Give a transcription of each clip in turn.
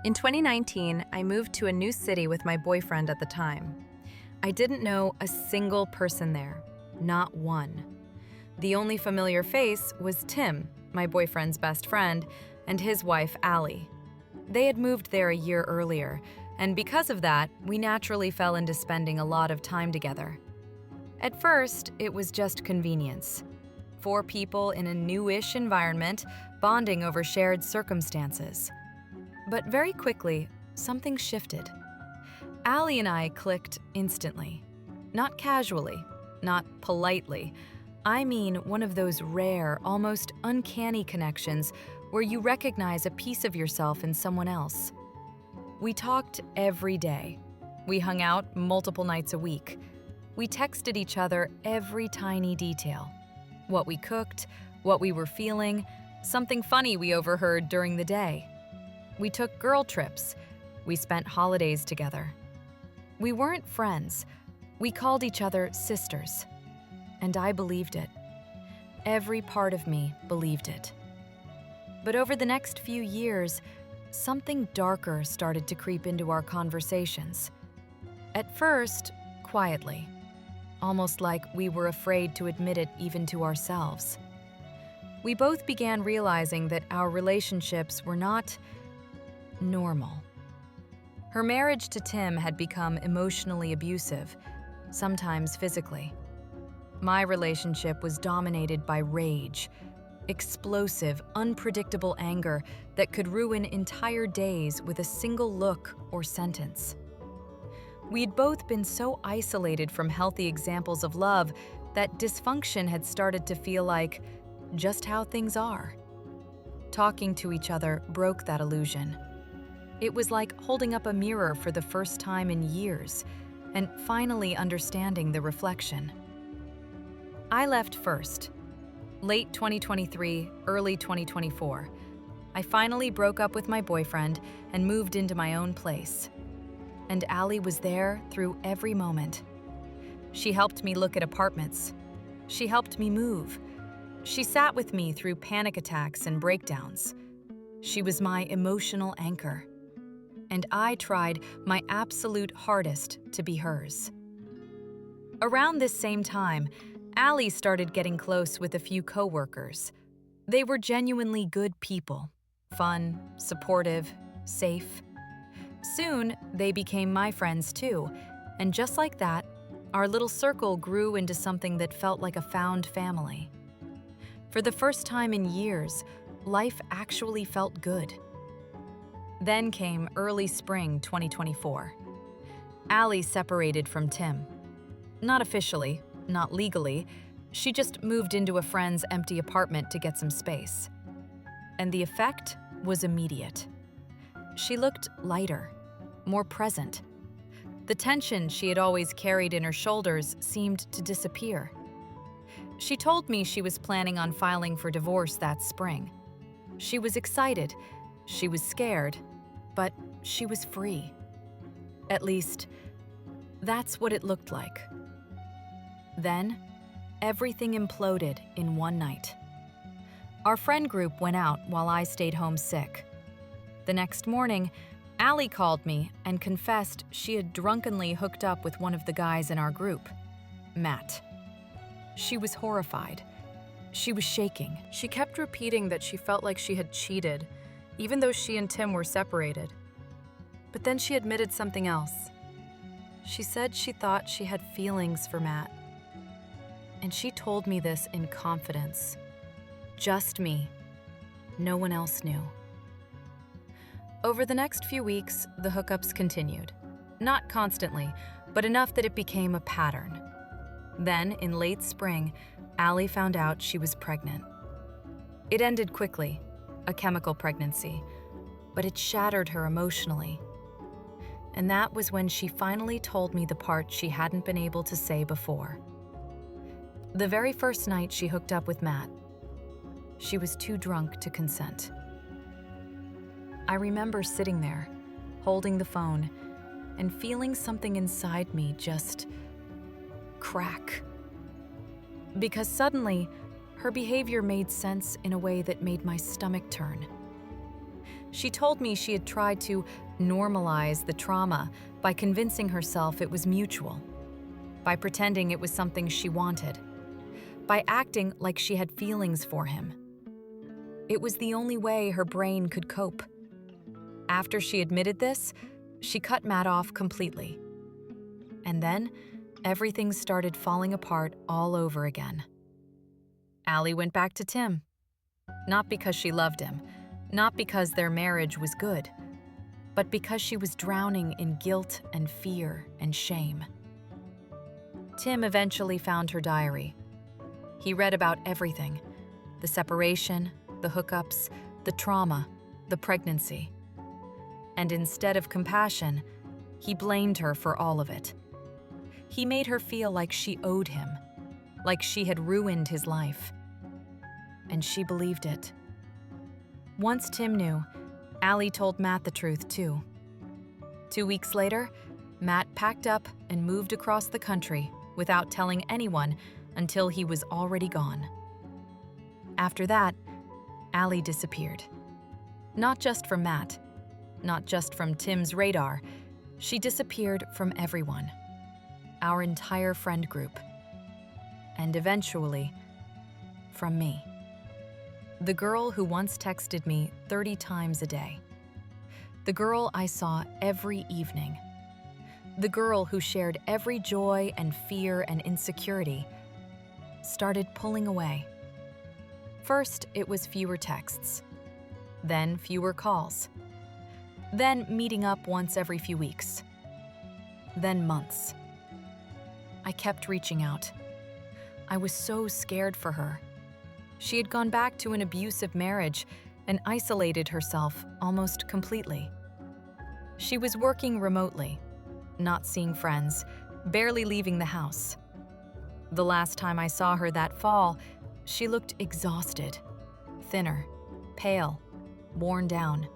In 2019, I moved to a new city with my boyfriend at the time. I didn't know a single person there, not one. The only familiar face was Tim, my boyfriend's best friend, and his wife, Allie. They had moved there a year earlier, and because of that, we naturally fell into spending a lot of time together. At first, it was just convenience. 4 people in a newish environment, bonding over shared circumstances. But very quickly, something shifted. Allie and I clicked instantly. Not casually, not politely. I mean one of those rare, almost uncanny connections where you recognize a piece of yourself in someone else. We talked every day. We hung out multiple nights a week. We texted each other every tiny detail. What we cooked, what we were feeling, something funny we overheard during the day. We took girl trips. We spent holidays together. We weren't friends. We called each other sisters. And I believed it. Every part of me believed it. But over the next few years, something darker started to creep into our conversations. At first, quietly, almost like we were afraid to admit it even to ourselves. We both began realizing that our relationships were not normal. Her marriage to Tim had become emotionally abusive, sometimes physically. My relationship was dominated by rage, explosive, unpredictable anger that could ruin entire days with a single look or sentence. We'd both been so isolated from healthy examples of love that dysfunction had started to feel like just how things are. Talking to each other broke that illusion. It was like holding up a mirror for the first time in years and finally understanding the reflection. I left first. Late 2023, early 2024. I finally broke up with my boyfriend and moved into my own place. And Allie was there through every moment. She helped me look at apartments. She helped me move. She sat with me through panic attacks and breakdowns. She was my emotional anchor. And I tried my absolute hardest to be hers. Around this same time, Allie started getting close with a few coworkers. They were genuinely good people, fun, supportive, safe. Soon, they became my friends too, and just like that, our little circle grew into something that felt like a found family. For the first time in years, life actually felt good. Then came early spring 2024. Allie separated from Tim. Not officially, not legally, she just moved into a friend's empty apartment to get some space. And the effect was immediate. She looked lighter, more present. The tension she had always carried in her shoulders seemed to disappear. She told me she was planning on filing for divorce that spring. She was excited, she was scared, but she was free. At least, that's what it looked like. Then, everything imploded in one night. Our friend group went out while I stayed home sick. The next morning, Allie called me and confessed she had drunkenly hooked up with one of the guys in our group, Matt. She was horrified. She was shaking. She kept repeating that she felt like she had cheated, even though she and Tim were separated. But then she admitted something else. She said she thought she had feelings for Matt. And she told me this in confidence. Just me. No one else knew. Over the next few weeks, the hookups continued. Not constantly, but enough that it became a pattern. Then, in late spring, Allie found out she was pregnant. It ended quickly, a chemical pregnancy, but it shattered her emotionally. And that was when she finally told me the part she hadn't been able to say before. The very first night she hooked up with Matt, she was too drunk to consent. I remember sitting there, holding the phone, and feeling something inside me just crack. Because suddenly, her behavior made sense in a way that made my stomach turn. She told me she had tried to normalize the trauma by convincing herself it was mutual, by pretending it was something she wanted, by acting like she had feelings for him. It was the only way her brain could cope. After she admitted this, she cut Matt off completely. And then, everything started falling apart all over again. Allie went back to Tim. Not because she loved him, not because their marriage was good, but because she was drowning in guilt and fear and shame. Tim eventually found her diary. He read about everything: the separation, the hookups, the trauma, the pregnancy. And instead of compassion, he blamed her for all of it. He made her feel like she owed him, like she had ruined his life. And she believed it. Once Tim knew, Allie told Matt the truth too. 2 weeks later, Matt packed up and moved across the country without telling anyone until he was already gone. After that, Allie disappeared. Not just from Matt, not just from Tim's radar, she disappeared from everyone. Our entire friend group. And eventually, from me. The girl who once texted me 30 times a day. The girl I saw every evening. The girl who shared every joy and fear and insecurity started pulling away. First, it was fewer texts. Then fewer calls. Then meeting up once every few weeks. Then months. I kept reaching out. I was so scared for her. She had gone back to an abusive marriage and isolated herself almost completely. She was working remotely, not seeing friends, barely leaving the house. The last time I saw her that fall, she looked exhausted, thinner, pale, worn down.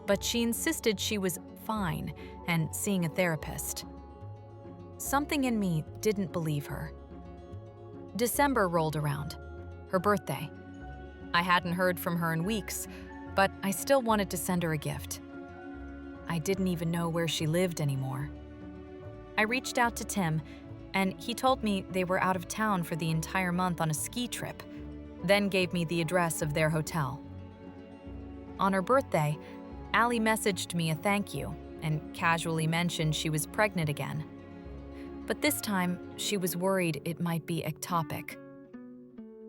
But she insisted she was fine and seeing a therapist. Something in me didn't believe her. December rolled around, her birthday. I hadn't heard from her in weeks, but I still wanted to send her a gift. I didn't even know where she lived anymore. I reached out to Tim, and he told me they were out of town for the entire month on a ski trip, then gave me the address of their hotel. On her birthday, Allie messaged me a thank you and casually mentioned she was pregnant again. But this time, she was worried it might be ectopic.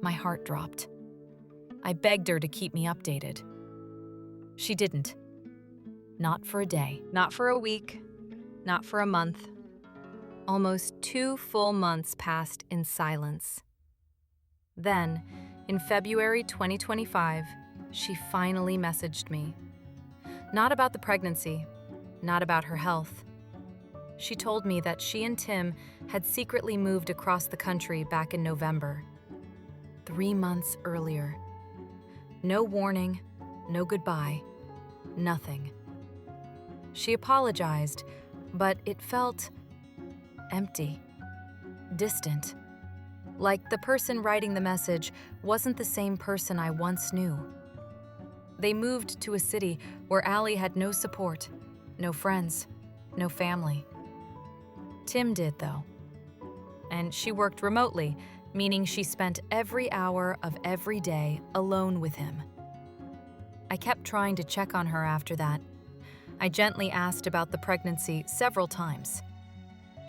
My heart dropped. I begged her to keep me updated. She didn't. Not for a day. Not for a week. Not for a month. Almost 2 full months passed in silence. Then, in February 2025, she finally messaged me. Not about the pregnancy, not about her health. She told me that she and Tim had secretly moved across the country back in November, 3 months earlier. No warning, no goodbye, nothing. She apologized, but it felt empty, distant. Like the person writing the message wasn't the same person I once knew. They moved to a city where Allie had no support, no friends, no family. Tim did, though. And she worked remotely, meaning she spent every hour of every day alone with him. I kept trying to check on her after that. I gently asked about the pregnancy several times.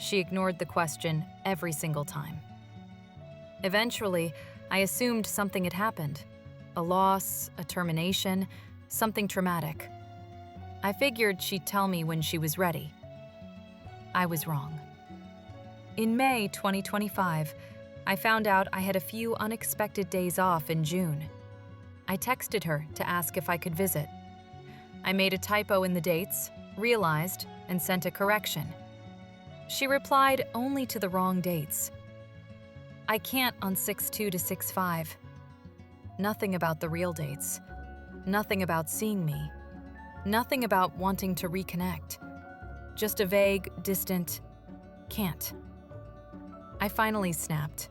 She ignored the question every single time. Eventually, I assumed something had happened. A loss, a termination, something traumatic. I figured she'd tell me when she was ready. I was wrong. In May 2025, I found out I had a few unexpected days off in June. I texted her to ask if I could visit. I made a typo in the dates, realized, and sent a correction. She replied only to the wrong dates. I can't on 6/2 to 6/5. Nothing about the real dates. Nothing about seeing me. Nothing about wanting to reconnect. Just a vague, distant, can't. I finally snapped.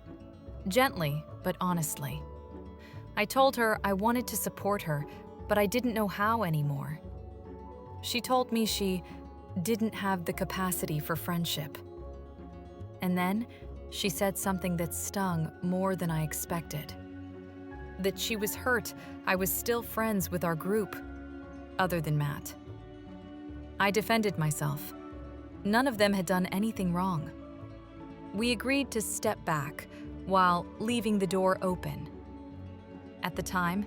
Gently, but honestly. I told her I wanted to support her, but I didn't know how anymore. She told me she didn't have the capacity for friendship. And then she said something that stung more than I expected. That she was hurt I was still friends with our group, other than Matt. I defended myself. None of them had done anything wrong. We agreed to step back while leaving the door open. At the time,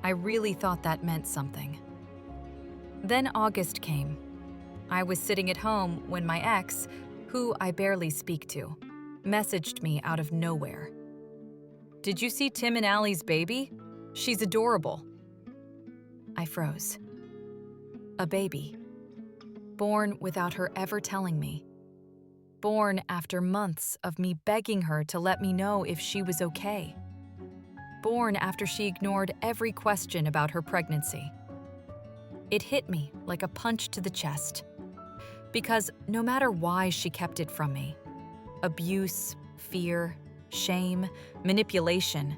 I really thought that meant something. Then August came. I was sitting at home when my ex, who I barely speak to, messaged me out of nowhere. "Did you see Tim and Allie's baby? She's adorable." I froze. A baby. Born without her ever telling me. Born after months of me begging her to let me know if she was okay. Born after she ignored every question about her pregnancy. It hit me like a punch to the chest. Because no matter why she kept it from me, abuse, fear, shame, manipulation,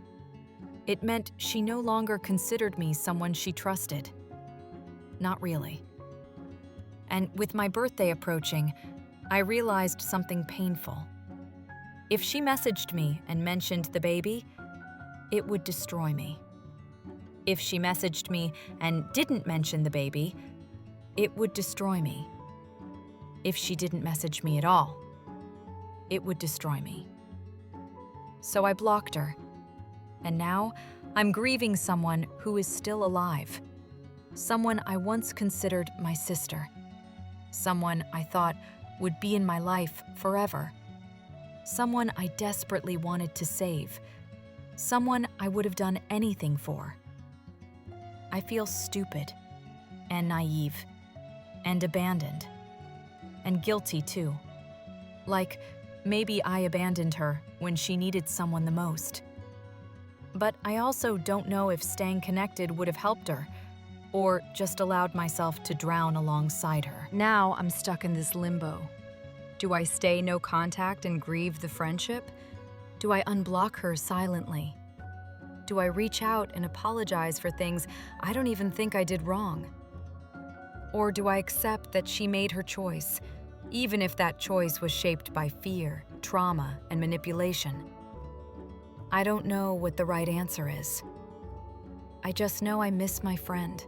it meant she no longer considered me someone she trusted. Not really. And with my birthday approaching, I realized something painful. If she messaged me and mentioned the baby, it would destroy me. If she messaged me and didn't mention the baby, it would destroy me. If she didn't message me at all, it would destroy me. So I blocked her. And now I'm grieving someone who is still alive. Someone I once considered my sister. Someone I thought would be in my life forever. Someone I desperately wanted to save. Someone I would have done anything for. I feel stupid and naive and abandoned and guilty too. Like maybe I abandoned her when she needed someone the most. But I also don't know if staying connected would have helped her or just allowed myself to drown alongside her. Now I'm stuck in this limbo. Do I stay no contact and grieve the friendship? Do I unblock her silently? Do I reach out and apologize for things I don't even think I did wrong? Or do I accept that she made her choice, even if that choice was shaped by fear, trauma, and manipulation? I don't know what the right answer is. I just know I miss my friend.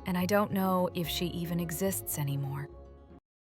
And I don't know if she even exists anymore.